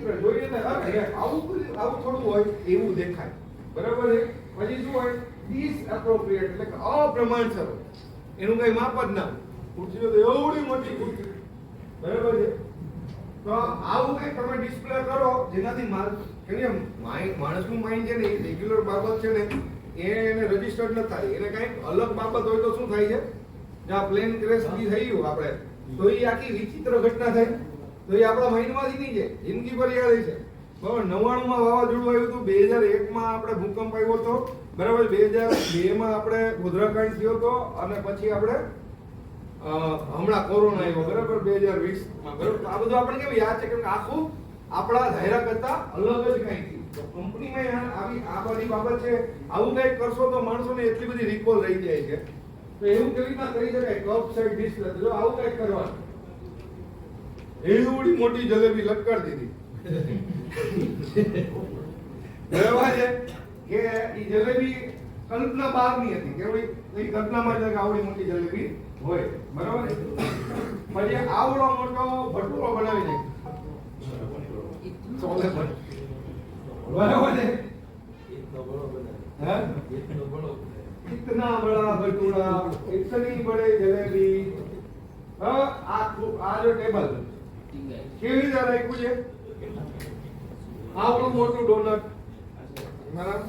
વિચિત્ર જોઈએ ને આવું થોડું હોય એવું દેખાય, બરાબર છે. પછી શું હોય ડિસએપ્રોપ્રિએટ એટલે કે અપ્રમાણસર, એનું કઈ માપ જ ના. ખુરશીઓ તો એવડી મોટી ખુરશી, બરાબર છે. તો આવું કઈ તમે ડિસ્પ્લે કરો જેનાથી માણસનું માઇન્ડ છે ને એ રેગ્યુલર બાબત છે ને એને રજીસ્ટર્ડ ન થાય, એને કઈક અલગ બાબત હોય તો શું થાય છે, જ્યાં પ્લેન ક્રેશ થઈ ગયું આપણે તો એ આખી વિચિત્ર ઘટના થાય તો એ આપણા માઇન્ડમાંથી નહીં જાય, જિંદગી પર યાદ છે. બરાબર. 99 માં વાવાઝોડું આવ્યું હતું, 2001 માં આપણે ભૂકંપ આવ્યો હતો, બરાબર. 2002 માં આપણે ગોધરાકાંડ થયો હતો અને પછી આપણે હમણાં કોરોના આવ્યો, બરાબર, 2020 માં, બરાબર. આ બધું આપણે કેવું યાદ છે કે આખું આપણા ધાયરા કરતા અલગ જ કંઈક થયું. તો કંપનીમાં આવી આ બધી બાબત છે, આવું કંઈક કરશો તો માણસોને એટલી બધી રિકોલ રહી જાય છે. તો એવું કેવી રીતના કરી શકાય, કપ સાઈડ ડિસ્પ્લે, જો આવું કંઈક કરવાનું. એવડી મોટી જલેબી લટકાડી દીધી, બરાબર છે કે એ જલેબી કલ્પના બહારની હતી, કેવડી એ કલ્પનામાં જ આવડી મોટી જલેબી હોય, બરાબર. પછી આવડો મોટો ભટુરો બનાવી દે, બરાબર છે. इतना बड़ा भटूरा, इतनी बड़े जलेबी, આ જો ટેબલ કેવી રીતે રાખ્યું છે, આવડું મોટું ડોનટ, બરાબર.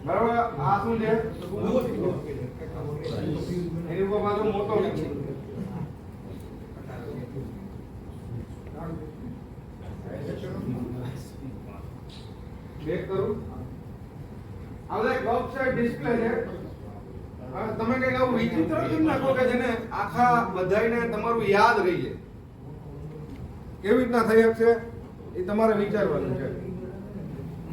બરાબર. આ શું છે, એની ઉપર પાછો મોટો બેક કરું. હવે કપ સાઈડ ડિસ્પ્લે છે. તમે કઈક આવું વિચિત્ર કેમ નાખો કે જેને આખા બધાયને તમારું યાદ રહી જાય, કેવી રીતના થઈ શકશે એ તમારે વિચારવાનું છે.